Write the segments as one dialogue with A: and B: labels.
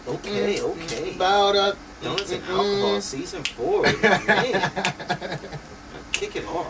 A: Okay. About up. Donuts and Alcohol, season 4. Man. Kick it off.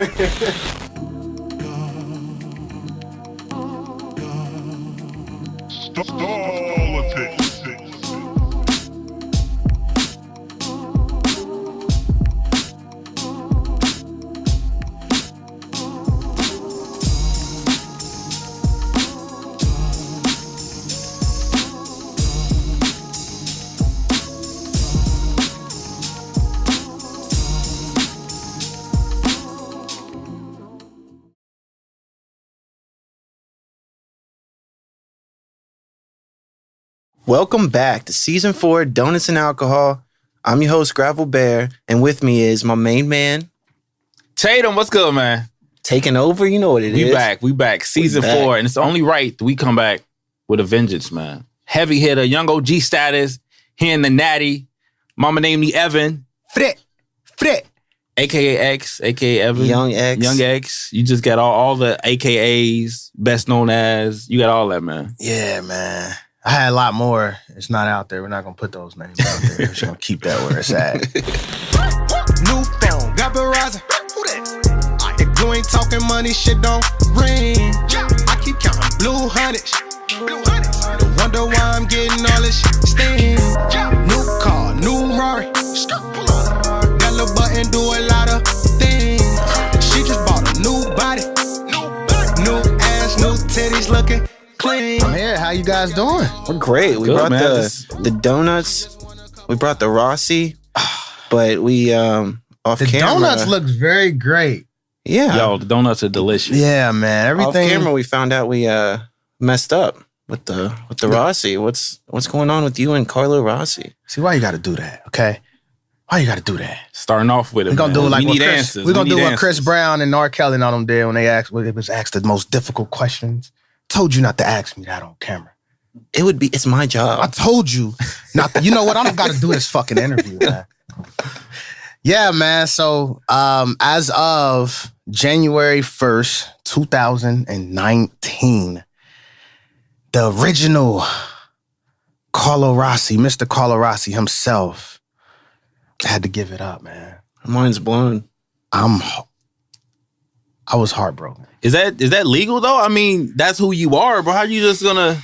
A: Welcome back to Season 4, Donuts and Alcohol. I'm your host, Gravel Bear, and with me is my main man,
B: Tatum. What's good, man?
A: Taking over, you know what it is.
B: We back. Season 4, and it's only right that we come back with a vengeance, man. Heavy hitter, young OG status, here in the Natty. MamaNamedMeEvan. Frit. AKA X, AKA Evan.
A: Young X.
B: You just got all the AKAs, best known as. You got all that, man.
C: Yeah, man. I had a lot more. It's not out there. We're not going to put those names out there. We're just going to keep that where it's at.
D: New phone, got Verizon. If you ain't talking money, shit don't ring. I keep counting blue hundreds. No wonder why I'm getting all this shit sting. New car, new Rari. That little button do a lot of things. She just bought a new body. New ass, new titties looking clean.
C: I'm here. How you guys doing?
A: We're great. We brought the donuts. We brought the Rossi. But we, off
C: the
A: camera.
C: The donuts looks very great.
A: Yeah.
B: Yo, the donuts are delicious.
C: Yeah, man. Everything.
A: Off camera, we found out we messed up with the Rossi. What's going on with you and Carlo Rossi?
C: See, why you got to do that, okay? Why you got to do that?
B: Starting off with it,
C: we're going to do it like
B: we're
C: going to do what Chris Brown and R. Kelly and all them did when it was asked the most difficult questions. Told you not to ask me that on camera.
A: It's my job.
C: I told you not to. You know what? I don't got to do this fucking interview, man. Yeah, man. So, as of January 1st, 2019, the original Carlo Rossi, Mr. Carlo Rossi himself, had to give it up, man.
A: Mine's blown.
C: I was heartbroken.
B: Is that legal though? I mean, that's who you are, but how are you just gonna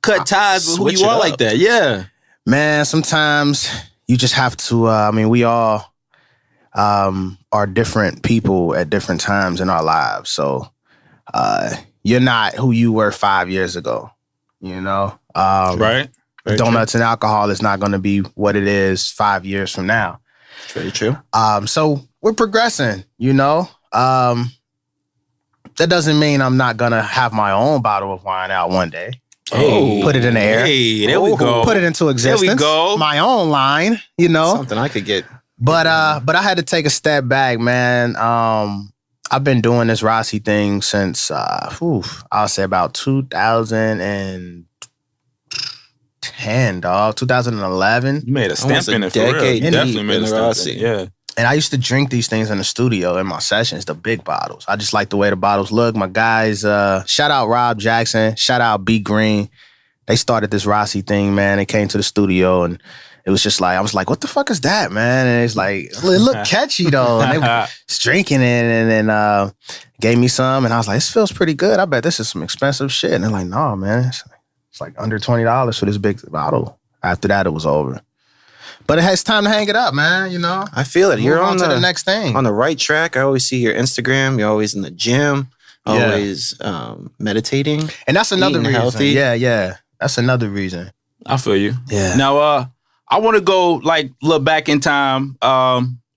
B: cut ties with who you are like that? Yeah.
C: Man, sometimes you just have to, we all are different people at different times in our lives. So you're not who you were 5 years ago, you know?
B: Right.
C: Donuts and Alcohol is not going to be what it is 5 years from now.
A: Very true.
C: So we're progressing, you know? That doesn't mean I'm not going to have my own bottle of wine out one day.
B: Hey,
C: put it in the air.
B: Hey, there we go.
C: Put it into existence.
B: There we go.
C: My own line, you know.
A: Something I could get.
C: But I had to take a step back, man. I've been doing this Rossi thing since I'll say about 2010, dog. 2011.
B: You made a stamp in it for real. You definitely made a stamp in it. Yeah.
C: And I used to drink these things in the studio in my sessions, the big bottles. I just like the way the bottles look. My guys, shout out Rob Jackson, shout out B Green. They started this Rossi thing, man. They came to the studio and it was just like, I was like, what the fuck is that, man? And it's like, it looked catchy though. And they was drinking it and then gave me some. And I was like, this feels pretty good. I bet this is some expensive shit. And they're like, no, man. It's like under $20 for this big bottle. After that, it was over. But it's time to hang it up, man, you know?
A: I feel it. You're on
C: to the next thing.
A: On the right track. I always see your Instagram. You're always in the gym, always meditating.
C: And that's another reason.
A: Healthy.
C: Yeah. That's another reason.
B: I feel you.
C: Yeah.
B: Now, I want to go, look back in time.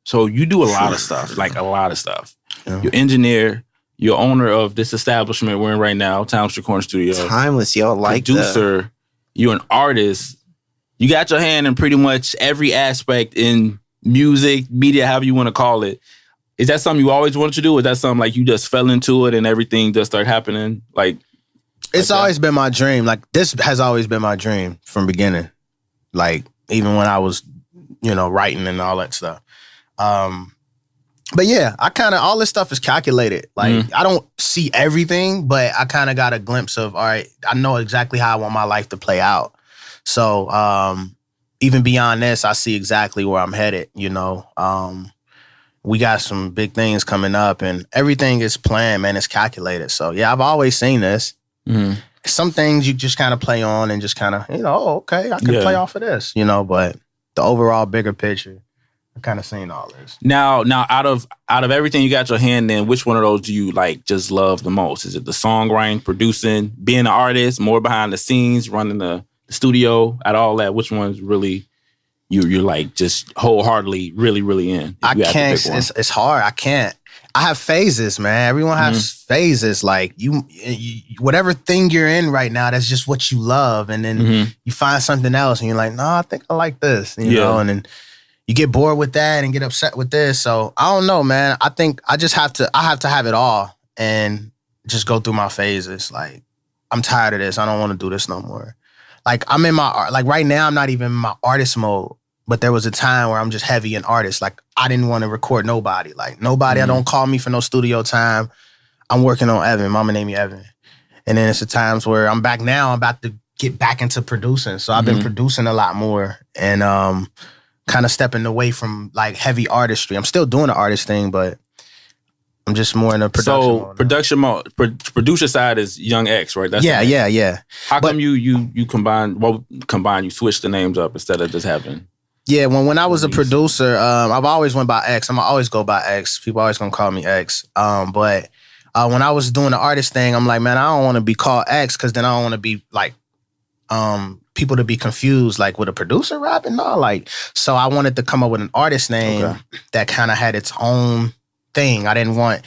B: So you do a lot of stuff, a lot of stuff. Yeah. You're engineer. You're owner of this establishment we're in right now, Times Recording Studio.
A: Timeless. Y'all like
B: producer. You're an artist. You got your hand in pretty much every aspect in music, media, however you want to call it. Is that something you always wanted to do? Or is that something like you just fell into it and everything just started happening?
C: It's always been my dream. This has always been my dream from beginning. Even when I was, writing and all that stuff. But yeah, I kind of, all this stuff is calculated. I don't see everything, but I kind of got a glimpse of, all right, I know exactly how I want my life to play out. So even beyond this, I see exactly where I'm headed, you know. We got some big things coming up and everything is planned, man. It's calculated. So yeah, I've always seen this. Mm-hmm. Some things you just kind of play on and just kind of, you know, oh, okay, I can play off of this, you know, but the overall bigger picture, I kind of seen all this.
B: Now, out of everything you got your hand in, which one of those do you like just love the most? Is it the songwriting, producing, being an artist, more behind the scenes, running the studio, at all that? Which one's really you're like just wholeheartedly really, really in?
C: I can't. It's hard. I can't. I have phases, man. Everyone has phases. Like you, whatever thing you're in right now, that's just what you love, and then you find something else, and you're like, no, I think I like this, you know, and then you get bored with that and get upset with this. So I don't know, man. I think I have to have it all and just go through my phases. Like I'm tired of this. I don't want to do this no more. Like I'm in my art. Like right now, I'm not even in my artist mode. But there was a time where I'm just heavy in artist. Like I didn't want to record nobody. Like nobody. I don't call me for no studio time. I'm working on Evan. MamaNamedMeEvan. And then it's the times where I'm back now. I'm about to get back into producing. So I've been producing a lot more and kind of stepping away from like heavy artistry. I'm still doing the artist thing, but I'm just more in a production mode.
B: Producer side is Young X, right? That's
C: yeah.
B: How come you combine? You switch the names up instead of just having.
C: Yeah, when I was a producer, I've always went by X. I'm always go by X. People always gonna call me X. But when I was doing the artist thing, I'm like, man, I don't want to be called X because then I don't want to be like people to be confused, like with a producer rapping. No, like so I wanted to come up with an artist name that kind of had its own thing. I didn't want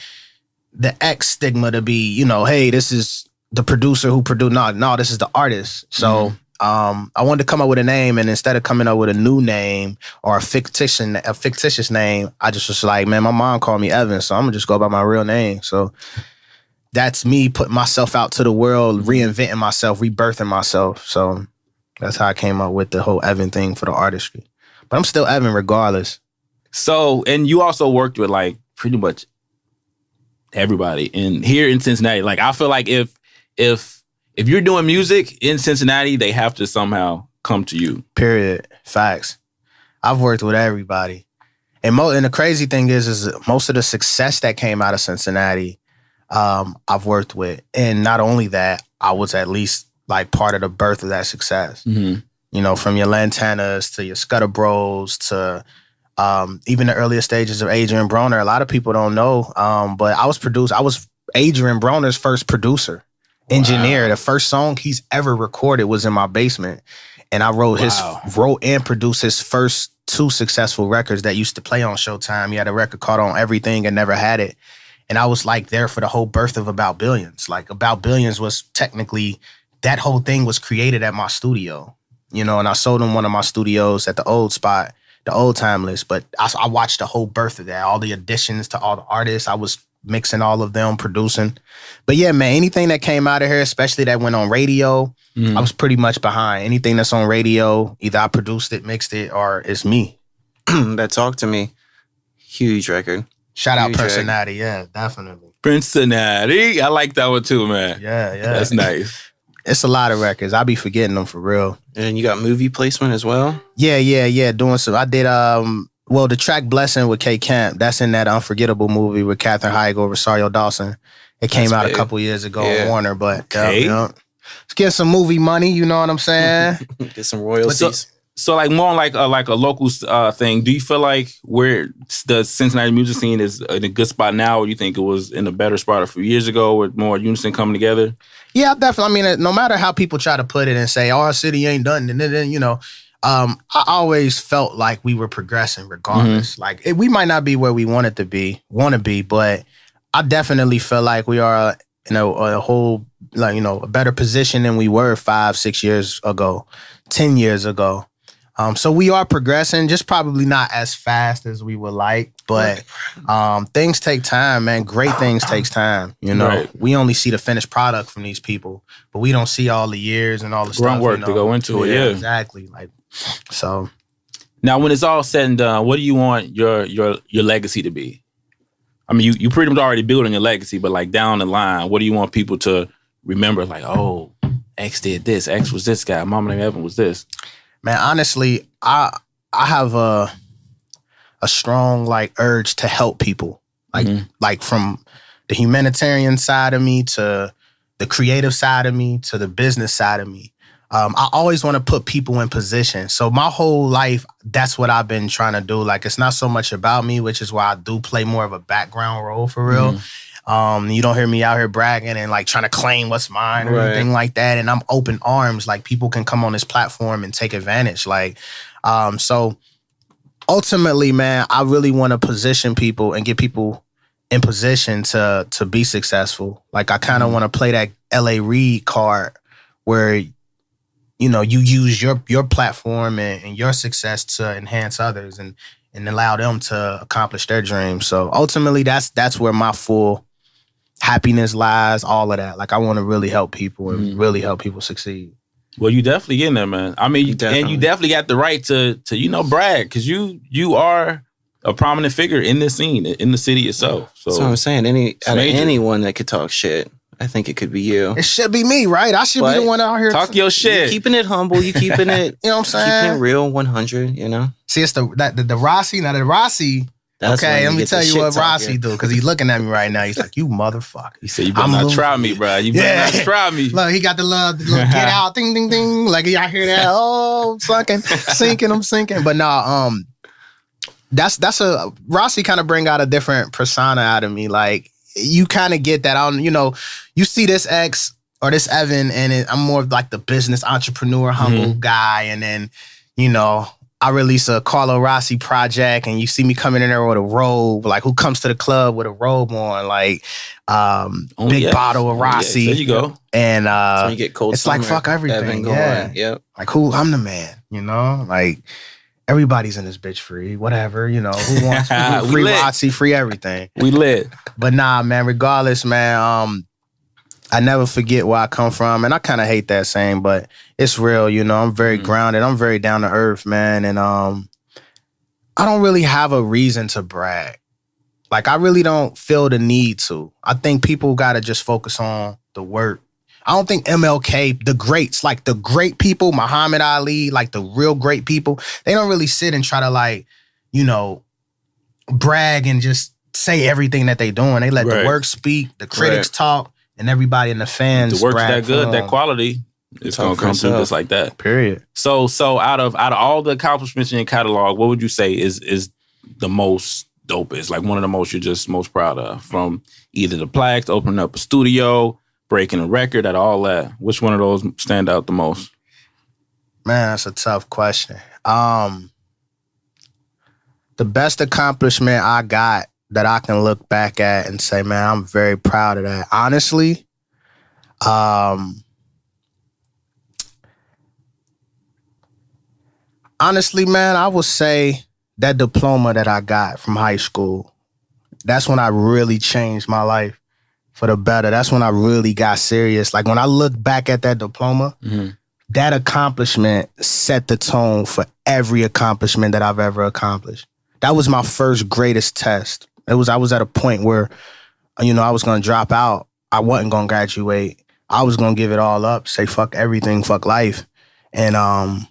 C: the X stigma to be, you know, hey, this is the producer who produced. No, this is the artist. So. I wanted to come up with a name, and instead of coming up with a new name or a fictitious name, I just was like, man, my mom called me Evan, so I'm gonna just go by my real name. So that's me putting myself out to the world, reinventing myself, rebirthing myself. So that's how I came up with the whole Evan thing for the artistry. But I'm still Evan regardless.
B: So, and you also worked with like pretty much everybody here in Cincinnati. Like I feel like if you're doing music in Cincinnati, they have to somehow come to you.
C: Period. Facts. I've worked with everybody. And the crazy thing is most of the success that came out of Cincinnati, I've worked with. And not only that, I was at least like part of the birth of that success. Mm-hmm. You know, from your Lantanas to your Scudder Bros to even the earlier stages of Adrian Broner. A lot of people don't know, but I was Adrian Broner's first producer. Engineer. Wow. The first song he's ever recorded was in my basement, and I wrote and produced his first 2 successful records that used to play on Showtime. He had a record called On Everything and Never Had It, and I was like there for the whole birth of About Billions. Like About Billions was technically that whole thing was created at my studio, you know, and I sold him one of my studios at the old spot, the Old Timeless. But I watched the whole birth of that, all the additions to all the artists. I was mixing all of them, producing. But yeah, man, anything that came out of here, especially that went on radio, I was pretty much behind. Anything that's on radio, either I produced it, mixed it, or it's me.
A: That Talk to Me, huge record.
C: Shout out Cincinnati, yeah, definitely.
B: Cincinnati, I like that one too, man.
C: Yeah.
B: That's nice.
C: It's a lot of records. I be forgetting them for real.
A: And you got movie placement as well?
C: Yeah. Doing some. I did the track Blessing with K Camp, that's in that Unforgettable movie with Katherine Heigl, Rosario Dawson. It came out a couple years ago on Warner, but you know, let's get some movie money, you know what I'm saying?
A: Get some royalties.
B: So like more like a local thing. Do you feel like where the Cincinnati music scene is in a good spot now, or do you think it was in a better spot a few years ago with more unison coming together?
C: Yeah, definitely. I mean, no matter how people try to put it and say, our city ain't done, and then, you know, I always felt like we were progressing regardless. Mm-hmm. Like we might not be where we want to be, but I definitely feel like we are, you know, a whole, like, you know, a better position than we were 5-6 years ago, 10 years ago. So we are progressing, just probably not as fast as we would like, but things take time, man. Great things takes time. You know, we only see the finished product from these people, but we don't see all the years and all the
B: groundwork
C: stuff,
B: to go into it. Yeah,
C: exactly. Like, so
B: now when it's all said and done, what do you want your legacy to be? I mean, you pretty much already building your legacy, but like down the line, what do you want people to remember? Like, oh, X did this. X was this guy. MamaNamedMeEvan was this.
C: Man, honestly, I have a strong like urge to help people. Like from the humanitarian side of me to the creative side of me to the business side of me. I always want to put people in position. So my whole life, that's what I've been trying to do. Like, it's not so much about me, which is why I do play more of a background role for real. You don't hear me out here bragging and like trying to claim what's mine or anything like that. And I'm open arms. Like, people can come on this platform and take advantage. Like, so ultimately, man, I really want to position people and get people in position to be successful. Like, I kind of want to play that L.A. Reid card where, you know, you use your platform and your success to enhance others and allow them to accomplish their dreams. So ultimately, that's where my full happiness lies, all of that. Like, I want to really help people and really help people succeed.
B: Well, you definitely getting there, man. I mean, and you definitely got the right to you know, brag, because you are a prominent figure in this scene, in the city itself. So
A: that's what I'm saying. Anyone that could talk shit, I think it could be you.
C: It should be me, right? I should be the one out here.
B: Talk your shit.
A: You keeping it humble. You keeping it,
C: you know what I'm saying?
A: Keeping it real, 100, you know?
C: See, it's the Rossi. Now, the Rossi,
A: that's
C: okay, let me tell you what Rossi do, because he's looking at me right now. He's like, you motherfucker.
B: He said, you better not try me, bro. You better not try me.
C: Look, he got the little get out, ding, ding, ding. Like, y'all hear that? Oh, I'm sinking. But nah, that's a Rossi kind of bring out a different persona out of me. Like, you kind of get that on, you know, you see this X or this Evan, and I'm more of like the business entrepreneur, humble guy. And then, you know, I release a Carlo Rossi project, and you see me coming in there with a robe. Like, who comes to the club with a robe on? Like, big bottle of Rossi.
B: There you go.
C: And
A: so when you get cold,
C: it's like fuck everything. Yeah.
A: Yep.
C: Like, who? I'm the man. You know, like, everybody's in this bitch free, whatever, you know, who wants free Rossi, free everything.
B: We lit.
C: But nah, man, regardless, man, I never forget where I come from. And I kind of hate that saying, but it's real, you know. I'm very grounded. I'm very down to earth, man. And I don't really have a reason to brag. Like, I really don't feel the need to. I think people got to just focus on the work. I don't think MLK, the greats, like the great people, Muhammad Ali, like the real great people, they don't really sit and try to, like, you know, brag and just say everything that they doing. They let the work speak, the critics talk, and everybody in the fans.
B: The work's that good, that quality, it's gonna come through just like that.
C: Period.
B: So out of all the accomplishments in your catalog, what would you say is the most dopest? Like, one of the most you're just most proud of, from either the plaques, opening up a studio, breaking a record, at all that. Which one of those stand out the most?
C: Man, that's a tough question. The best accomplishment I got that I can look back at and say, man, I'm very proud of that. Honestly, man, I would say that diploma that I got from high school. That's when I really changed my life for the better. That's when I really got serious. Like, when I look back at that diploma, that accomplishment set the tone for every accomplishment that I've ever accomplished. That was my first greatest test. I was at a point where, you know, I was going to drop out. I wasn't going to graduate. I was going to give it all up, say fuck everything, fuck life. And I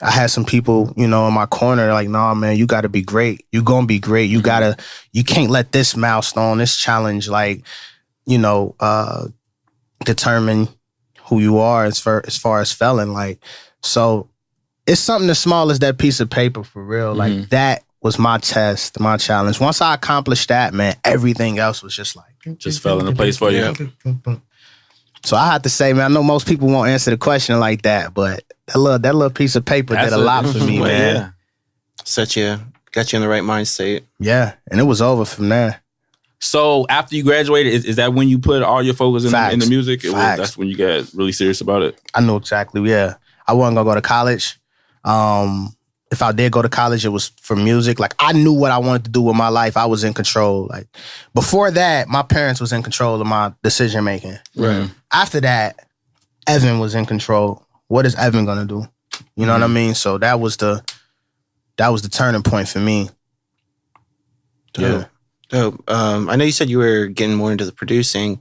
C: had some people, you know, in my corner like, nah, man, you got to be great. You're going to be great. You can't let this milestone, this challenge, like, you know, determine who you are as far as felon. Like, so it's something as small as that piece of paper, for real. Like, that was my test, my challenge. Once I accomplished that, man, everything else was just like...
B: just fell into place for you.
C: So I have to say, man, I know most people won't answer the question like that, but that little piece of paper did a lot for me, man.
A: Yeah. Got you in the right mind state.
C: Yeah, and it was over from there.
B: So after you graduated, is that when you put all your focus in the music? That's when you got really serious about it?
C: I know exactly, yeah. I wasn't going to go to college. If I did go to college, it was for music. Like, I knew what I wanted to do with my life. I was in control. Like, before that, my parents was in control of my decision making.
B: Right.
C: After that, Evan was in control. What is Evan gonna do? You know what I mean? So that was the turning point for me.
A: Yeah. So I know you said you were getting more into the producing.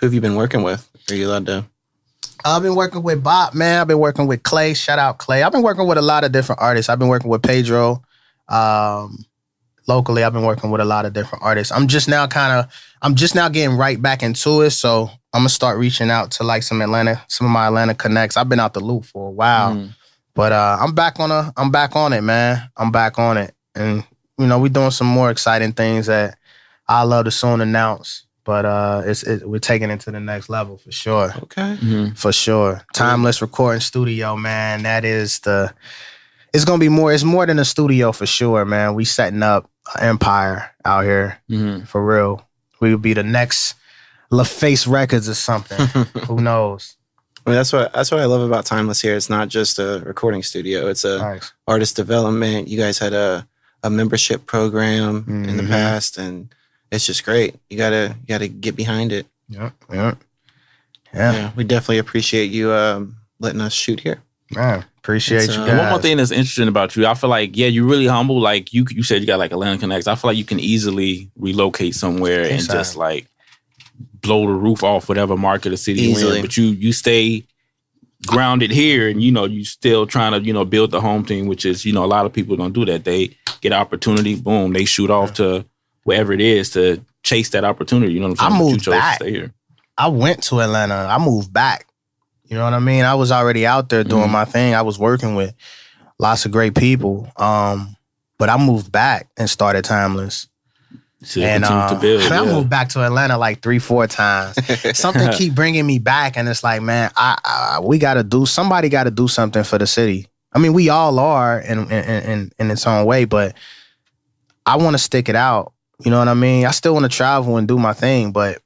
A: Who have you been working with? Are you allowed to?
C: I've been working with Bob, man. I've been working with Clay. Shout out Clay. I've been working with a lot of different artists. I've been working with Pedro. Locally, I've been working with a lot of different artists. I'm just now getting right back into it. So I'm gonna start reaching out to like some of my Atlanta connects. I've been out the loop for a while, but I'm back on it, man. I'm back on it, and we're doing some more exciting things that I love to soon announce. But we're taking it to the next level for sure.
A: Okay,
C: for sure. Timeless Recording Studio, man. That is it's gonna be more. It's more than a studio for sure, man. We setting up an empire out here for real. We would be the next LaFace Records or something. Who knows?
A: I mean, that's what I love about Timeless here. It's not just a recording studio. It's a artist development. You guys had a membership program in the past, and it's just great. You gotta get behind it.
C: Yeah.
A: We definitely appreciate you letting us shoot here.
C: Man, appreciate you guys.
B: And one more thing that's interesting about you, I feel like, you're really humble. Like you said, you got like Atlanta connects. I feel like you can easily relocate somewhere and just like blow the roof off whatever market or city you're in. But you stay grounded here, and you still trying to build the home team, which is a lot of people don't do that. They get opportunity, boom, they shoot off to wherever it is to chase that opportunity. You know what I'm saying?
C: I moved back.
B: To stay here.
C: I went to Atlanta. I moved back. You know what I mean? I was already out there doing my thing. I was working with lots of great people. But I moved back and started Timeless.
B: So and to build,
C: I moved back to Atlanta like 3-4 times. Something keep bringing me back, and it's like, man, somebody got to do something for the city. I mean, we all are in its own way, but I want to stick it out. You know what I mean? I still want to travel and do my thing, but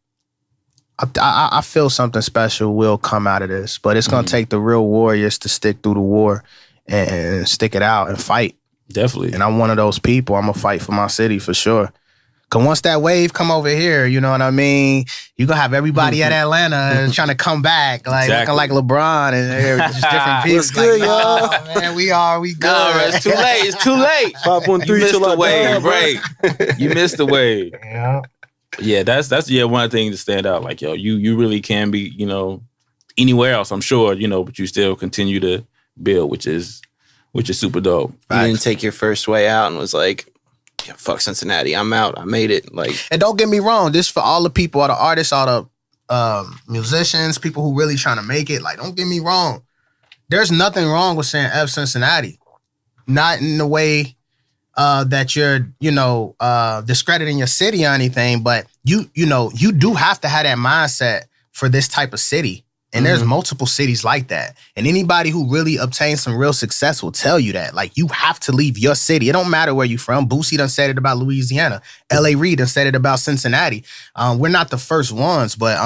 C: I feel something special will come out of this. But it's going to take the real warriors to stick through the war and stick it out and fight.
B: Definitely.
C: And I'm one of those people. I'm going to fight for my city for sure. Because once that wave come over here, you know what I mean? You're going to have everybody at Atlanta trying to come back, like looking like LeBron and just different people.
A: What's good, y'all?
C: Man, we good.
B: No, it's too late. It's too late.
A: 5.3
B: You missed
A: till
B: the
A: I
B: wave,
A: die,
B: right? You missed the wave.
C: Yeah.
B: Yeah, that's one thing to stand out. Like, you really can be, anywhere else, I'm sure, but you still continue to build, which is super dope.
A: You didn't take your first way out and was like, yeah, fuck Cincinnati, I'm out. I made it. Like,
C: and don't get me wrong, this for all the people, all the artists, all the musicians, people who really trying to make it. Like, don't get me wrong. There's nothing wrong with saying F Cincinnati. Not in the way that you're, discrediting your city or anything, but you do have to have that mindset for this type of city. And there's multiple cities like that. And anybody who really obtains some real success will tell you that. Like, you have to leave your city. It don't matter where you're from. Boosie done said it about Louisiana. L.A. Reid done said it about Cincinnati. We're not the first ones, but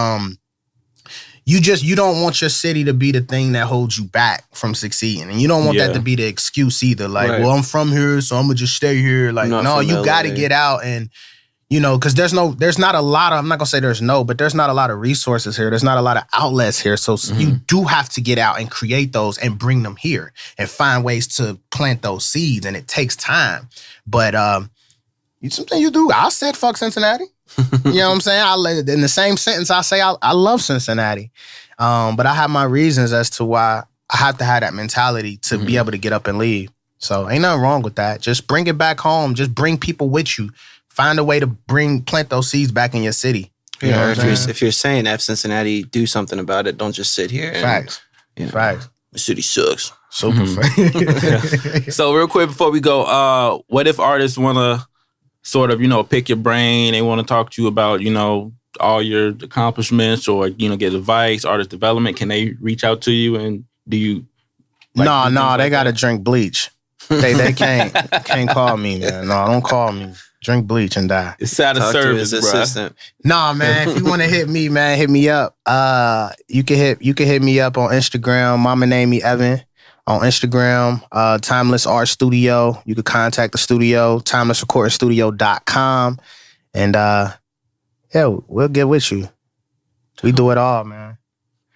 C: you don't want your city to be the thing that holds you back from succeeding. And you don't want that to be the excuse either. Like, well, I'm from here, so I'm going to just stay here. Like, no, you got to get out and, because there's not a lot of, I'm not going to say there's no, but there's not a lot of resources here. There's not a lot of outlets here. So you do have to get out and create those and bring them here and find ways to plant those seeds. And it takes time. But something you do, I said fuck Cincinnati. You know what I'm saying? In the same sentence, I say I love Cincinnati. But I have my reasons as to why I have to have that mentality to be able to get up and leave. So ain't nothing wrong with that. Just bring it back home. Just bring people with you. Find a way to plant those seeds back in your city. You know
A: if you're saying F Cincinnati, do something about it. Don't just sit here.
C: Facts. Facts.
A: The city sucks.
C: Super.
B: So real quick before we go, what if artists want to sort of, pick your brain? They want to talk to you about, all your accomplishments or, get advice, artist development. Can they reach out to you and do you?
C: No, they got to drink bleach. They can't call me, man. No, don't call me. Drink bleach and die.
B: It's out of service, bro.
A: Assistant.
C: Nah, man. If you want to hit me, man, hit me up. You can hit me up on Instagram. MamaNamedMeEvan on Instagram. Timeless Art Studio. You can contact the studio. TimelessRecordingStudio.com. And we'll get with you. We do it all, man.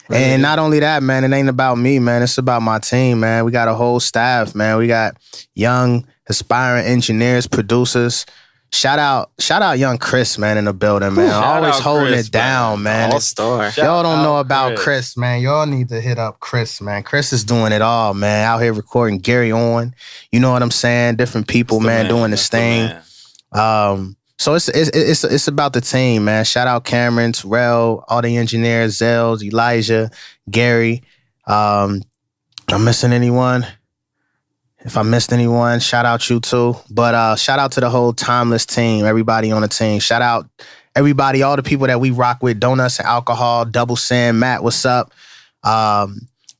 C: Right. And not only that, man, it ain't about me, man. It's about my team, man. We got a whole staff, man. We got young, aspiring engineers, producers. Shout out young Chris, man, in the building, man. Always holding
B: Chris,
C: it down, man.
A: All-star.
C: Y'all don't know about Chris, man. Y'all need to hit up Chris, man. Chris is doing it all, man. Out here recording Gary On. You know what I'm saying? Different people, man, doing this thing. So it's about the team, man. Shout out Cameron, Terrell, all the engineers, Zels, Elijah, Gary. I'm missing anyone? If I missed anyone, shout out you too. But shout out to the whole Timeless team, everybody on the team. Shout out everybody, all the people that we rock with, Donuts and Akahol, Double Sin, Matt, what's up?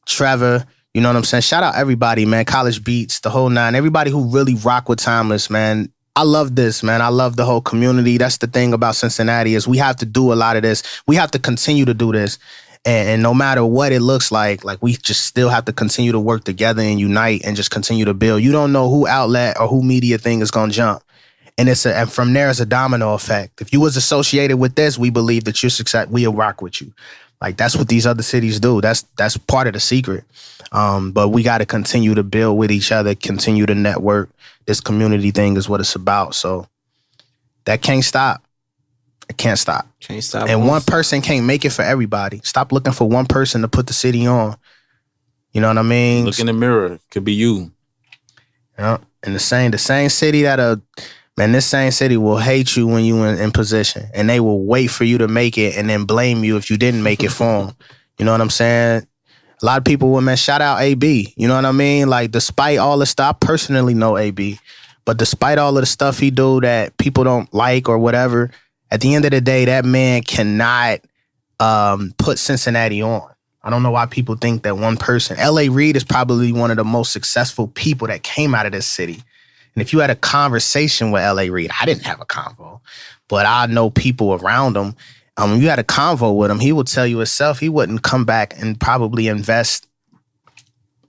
C: Trevor, you know what I'm saying? Shout out everybody, man. College Beats, the whole nine. Everybody who really rock with Timeless, man. I love this, man. I love the whole community. That's the thing about Cincinnati is we have to do a lot of this. We have to continue to do this. And no matter what it looks like we just still have to continue to work together and unite and just continue to build. You don't know who outlet or who media thing is going to jump. And from there, it's a domino effect. If you was associated with this, we believe that you're success. We'll rock with you. Like, that's what these other cities do. That's part of the secret. But we got to continue to build with each other, continue to network. This community thing is what it's about. So that can't stop. It can't stop.
A: Can't stop.
C: And one person can't make it for everybody. Stop looking for one person to put the city on. You know what I mean?
B: Look in the mirror. Could be you.
C: Yeah. And the same city this same city will hate you when you in position. And they will wait for you to make it and then blame you if you didn't make it for them. You know what I'm saying? A lot of people will, man, shout out AB. You know what I mean? Like, despite all the stuff, I personally know AB. But despite all of the stuff he do that people don't like or whatever, at the end of the day, that man cannot put Cincinnati on. I don't know why people think that one person. L.A. Reid is probably one of the most successful people that came out of this city. And if you had a conversation with L.A. Reid, I didn't have a convo, but I know people around him. You had a convo with him, he would tell you himself he wouldn't come back and probably invest,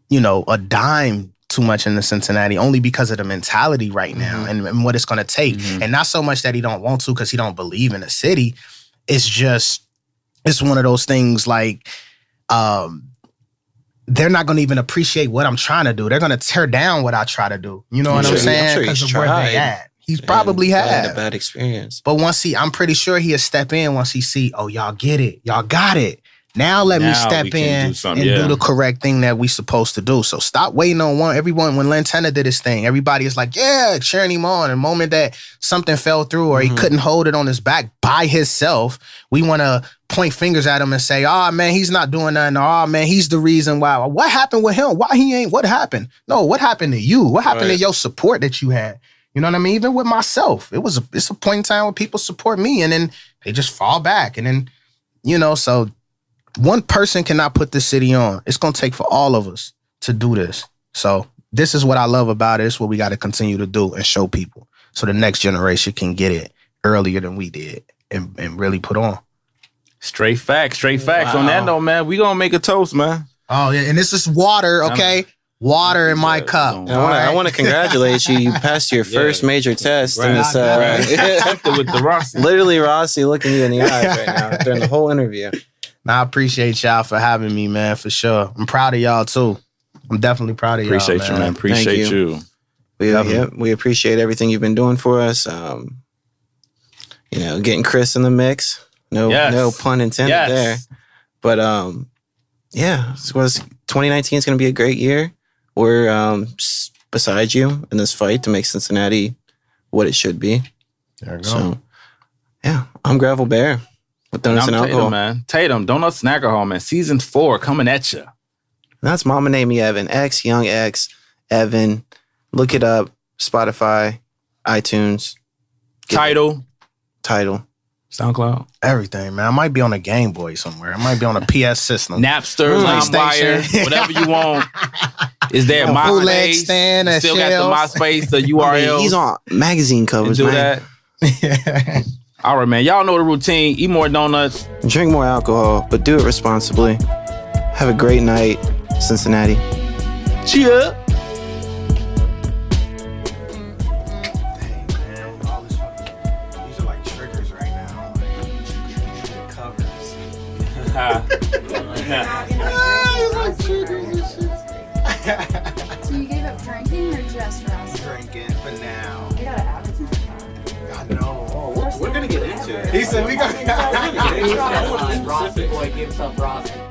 C: a dime too much into Cincinnati only because of the mentality right now and what it's going to take. Mm-hmm. And not so much that he don't want to because he don't believe in the city. It's just, it's one of those things like, they're not going to even appreciate what I'm trying to do. They're going to tear down what I try to do. You know what I'm saying? Because of where they at. He's probably had
A: a bad experience.
C: But I'm pretty sure he'll step in once he see, oh, y'all get it. Y'all got it. Now let me step in and do the correct thing that we supposed to do. So stop waiting on everyone. When Lantana did his thing, everybody is like, yeah, cheering him on. And the moment that something fell through or he couldn't hold it on his back by himself, we want to point fingers at him and say, oh, man, he's not doing nothing. Oh, man, he's the reason why. What happened with him? Why he ain't? What happened? No, what happened to you? What happened to your support that you had? You know what I mean? Even with myself, it's a point in time where people support me and then they just fall back. And then, so one person cannot put this city on. It's going to take for all of us to do this. So this is what I love about it. It's what we got to continue to do and show people so the next generation can get it earlier than we did and really put on.
B: Straight facts. Wow. On that note, man, we going to make a toast, man.
C: Oh, yeah. And this is water, okay? Water in my cup.
A: I want to congratulate you. You passed your first major test.
B: Right.
A: And it's,
B: with the Rossi.
A: Literally Rossi looking you in the eye right now during the whole interview.
C: I appreciate y'all for having me, man, for sure. I'm proud of y'all, too. I'm definitely proud of y'all,
B: Appreciate you, man. Appreciate you.
A: We appreciate everything you've been doing for us. Getting Chris in the mix. No pun intended there. But, it was 2019 is going to be a great year. We're beside you in this fight to make Cincinnati what it should be.
C: There you go.
A: So, I'm Gravel Bear with Donuts and Alcohol.
B: Tatum, man. Tatum, Donuts and Alcohol, man. Season 4 coming at you.
A: That's MamaNamedMeEvan. X, Young X, Evan. Look it up. Spotify, iTunes.
B: Tidal. SoundCloud.
C: Everything, man. I might be on a Game Boy somewhere. I might be on a PS system.
B: Napster, LimeWire, whatever you want. Is there
C: MySpace? Stand,
B: still got the MySpace, the URL.
A: He's on magazine covers,
B: do
A: man.
B: That. All right, man. Y'all know the routine. Eat more donuts.
A: Drink more alcohol, but do it responsibly. Have a great night, Cincinnati.
B: Cheer.
E: So you gave up drinking or just Ross?
C: Drinking for now.
E: You gotta advertise that.
A: shit.
C: He said we got.
E: Rossi boy gives up Rossi.